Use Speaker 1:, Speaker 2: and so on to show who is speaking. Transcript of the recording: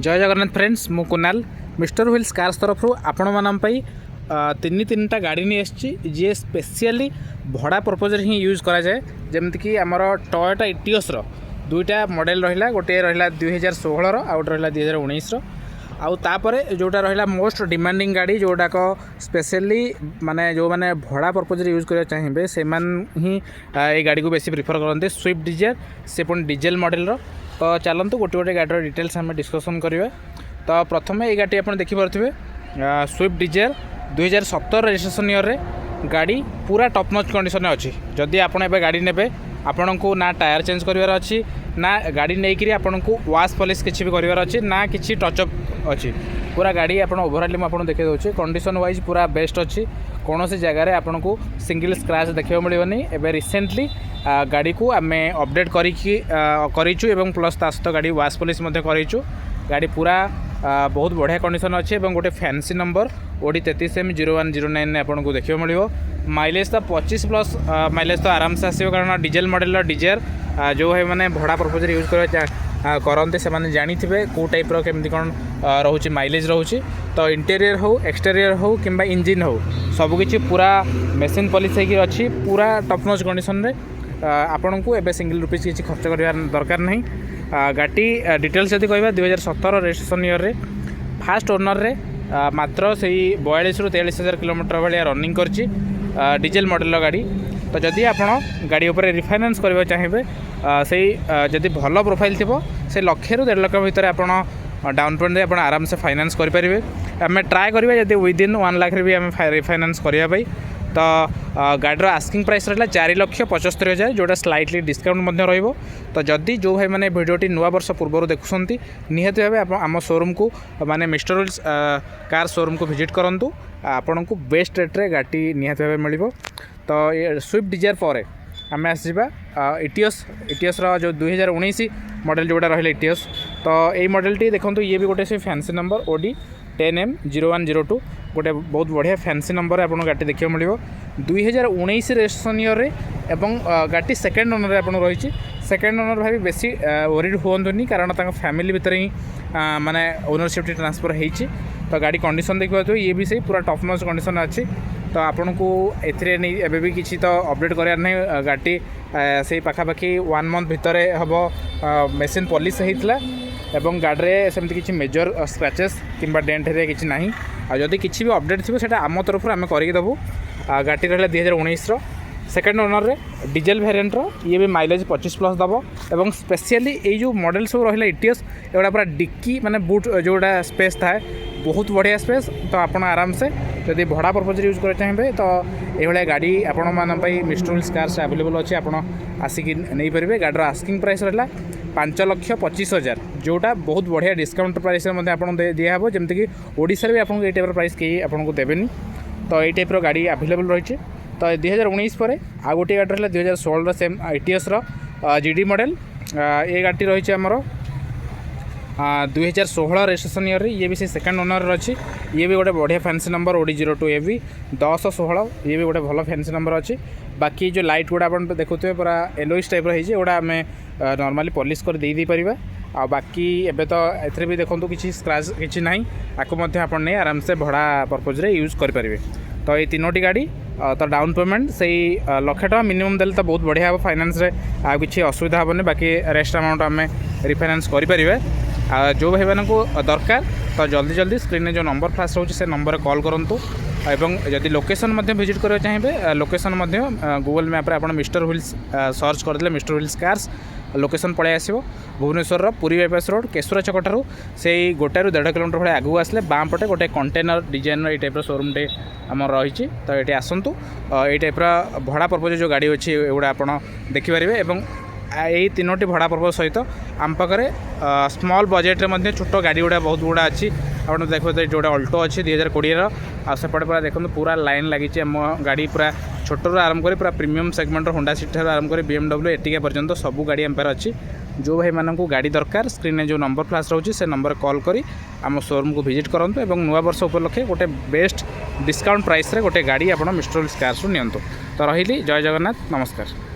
Speaker 1: जय जगन्नाथ फ्रेंड्स मु Kunal mister wheels cars तरफ आपण मान तीन टा गाड़ी नहीं आसी जी स्पेशली भड़ा पर्पज ही यूज करा जाए जमीक आमर टयोटा इटियोस दुईटा मॉडल रहा गोटे रहा 2016 आउ रहा 2019 आउ तापरे जोटा रहा मोस्ट डिमांडिंग गाड़ी जोटाक स्पेशली माने जो माने भड़ा पर्पज यूज करा चाहिए से ही ये गाड़ी को बेसी प्रिफर करते स्विफ्ट डिजायर से पुणी डीजेल मॉडल तो चलतु गोटे गोटे गाड़ी डिटेल्स आम डिस्कसन करवा। तो प्रथम ये गाड़ी आप देखिपे स्विफ्ट डिजायर 2017 रजिस्ट्रेशन ईयर रे गाड़ी पूरा टॉप नॉच कंडीशन अच्छी जदि आपड़ ए गाड़ी ने आपण को ना टायर चेंज करार अच्छी ना गाड़ी नहीं आपन को वाश पॉलिश किसी भी करार अच्छी ना कि टचअप अच्छी पूरा गाड़ी आप ओवरऑल मुझे देखा दूसरी कंडीशन वाइज पूरा बेस्ट अच्छी कौन सी जगार आपन को सिंगल स्क्रैच देखा मिलनी एवं रिसेंटली गाड़ी को आम अपडेट करूँ एवं प्लस ता सहित गाड़ी वाश पॉलिश करूँ गाड़ी पूरा बहुत बढ़िया कंडीशन अच्छी और गोटे फैंसी नंबर ओडी 33M0109 आपको देखा मिलो माइलेज तो 25+ माइलेज तो आराम से आसो कारण डीजेल मॉडल डिजायर जो है मैंने भड़ा पर्पज यूज करते से जानी थे कौ टाइप केमती कौन रोचे माइलेज रोचे तो इंटेरियर हो एक्सटेरियर हो कि इंजिन हो सबकि पूरा मेसीन पॉलिश अच्छी पूरा टॉप नॉच कंडीशन रे आपण को एबे सिंगल रुपीज किसी खर्च करवा दरकार नहीं। गाड़ी डिटेल्स जब कह 2017 रजिस्ट्रेशन ईयर रे फास्ट ओनर रे मात्र से 42 ରୁ 43,000 किलोमीटर भाया रनिंग करची डीजेल मॉडल गाड़ी। तो जदि आपण गाड़ी उपर रिफाइनान्स करबा चाहिए से जदि भल प्रोफाइल थी से लक्षे ରୁ 1.5 लाख भितर आपण डाउन पेमेंट दे आराम से फाइनान्स करेंगे आम ट्राए करेंगे जब विदिन 1 लाख भी आम रिफाइनान्स करने। तो गाड़ीर आस्किंग प्राइस रहा 4,75,000 जोटा स्लाइटली डिस्काउंट रहिबो। तो जदि जो भाई मैंने भिडियोटी नुआ वर्ष पूर्व देखुंती निहाती भाव आम शोरूम को माने मिस्टर व्हील्स कार शोरूम को विजिट करूँ आपन को बेस्ट रेट्रे गाड़ी निहाती भाव मिल। तो ये स्विफ्ट डिजायर पर आम आसवा इटियोस जो 2019 मॉडल जोड़ा रहा इटियोस। तो ये मॉडलटी देखो ये भी गोटे से फैंसी नंबर ओडी 10M0102 गोटे बहुत बढ़िया फैंसी नंबर आप गाड़ी देखा मिलो 2019 रजिस्ट्रेशन ईयर रे एवं गाड़ी सेकेंड ओनर आप रही सेकेंड ओनर भाई बेसी वरीड हुआ कारण फैमिली भितर ही माने ओनरशिप ट्रांसफर होती। तो गाड़ी कंडीशन देखा तो ये भी सही पूरा टॉप नॉच कंडीशन अच्छी। तो आपन को एथिरे नहीं एबे भी किसी तो अपडेट करार नहीं गाड़ी से पाखापाखि 1 मंथ भितर हम मेसीन पॉलिश होता एवं गाड़ी में सेमती किसी मेजर स्क्रैचेस किंबा डेंट है किसी ना आदि किसी भी अपडेट थी से आम तरफ आम करदेबू। गाड़ी रहा 2019 सेकेंड ओनर रे डीजेल वेरिएंट ये भी माइलेज 25+ दब एवं स्पेशली ये जो मॉडल सब रहा इटियोस एगुड़ा पूरा डिक्की माने बूट जोड़ा स्पेस था बहुत बढ़िया स्पेस। तो आपड़ आराम से जदि भड़ा पर्पज यूज कर चाहिए तो ये गाड़ी आपण मान मिस्टर व्हील्स कार्स अवेलेबल अच्छे आप आसिक नहीं पारे। गाड़ीर आस्किंग प्राइस रहा 5,25,000 जोटा बहुत बढ़िया डिस्काउंट प्राइस दिहब जमीक ओडिशा भी आपको ये टाइप प्राइस कहीं आपको देवेनि। तो ये टाइप गाड़ी अवेलेबल रही। तो 2019 पर आ गोटे गाड़ी रहा 2016 सेम इटियोस जीडी मॉडल ये गाड़ी रही आमर 2016 रजिस्ट्रेशन ईयर ये भी से सेकेंड ओनर अच्छी ये भी गोटे बढ़िया फैंसी नंबर ओडी 02AB 1016 ये भी गोटे भल फैंसी नंबर अच्छी। बाकी जो लाइट गुड़ा आप देखुए पूरा एलोइस टाइप रही गोटा आम नॉर्मली पॉलिश कर दे पारिबा। आ बाकी एबे तो एथरे भी देखो किसी स्क्रैच किसी ना आपको नहीं आराम से भड़ा पर्पज रे यूज करें। तो ये तीनोटी गाड़ी तो डाउन पेमेंट से 1 लाख टका मिनिमम देले तो बहुत बढ़िया हम फाइनान्स रे आ किसी असुविधा हेनी बाकी रेस्ट अमाउंट आम रिफाइनान्स करें। जो भाई मान को दरकार तो जल्दी जल्दी स्क्रीन में जो नंबर फ्लैश रोचे से नंबर कॉल करूँ एवं जदि लोकेशन विजिट करा चाहिए लोकेशन गूगल मैप रे आप मिस्टर व्हील्स सर्च करदे मिस्टर व्हील्स कार्स लोकेशन पड़े आसो भुवनेश्वर पुरी बाईपास रोड केशुरा छक ठारू से 1.5 किलोमीटर भाई आगू आसले बाँ पटे गोटे कंटेनर डिजाइन ये टाइप शोरूम टे आम रही। तो ये आसतु ये टाइप भड़ा पर्पज जो गाड़ी अच्छी एगुड़ा आप देखिपारे एवं यही तीनोटी भड़ा पर्पज सहित आम पाखे स्मॉल बजेट में छोट गाड़ी गुड़ा बहुत गुड़ा अच्छी आप देखो जोड़ा अल्टो अच्छी 2020 आसेपटे पूरा देखो पूरा लाइन लगी आम गाड़ी पूरा छोटू आरंभ कर पूरा प्रीमियम सेगमेंट होंडा सिटी आरंभ कर BMW एटिका पर्यंत सबू गाड़ी एम्पायर अच्छी। जो भाई मानक गाड़ी दरकार स्क्रीन में जो नंबर फ्लैश रोचे से नंबर कॉल करी आम शोरूम को विजिट करूँ और नुआ वर्ष उपलक्षे गोटे बेस्ट डिस्काउंट प्राइस रे गोटे गाड़ी आप मिस्टर व्हील्स कार्स नियंतु। तो रही जय जगन्नाथ नमस्कार।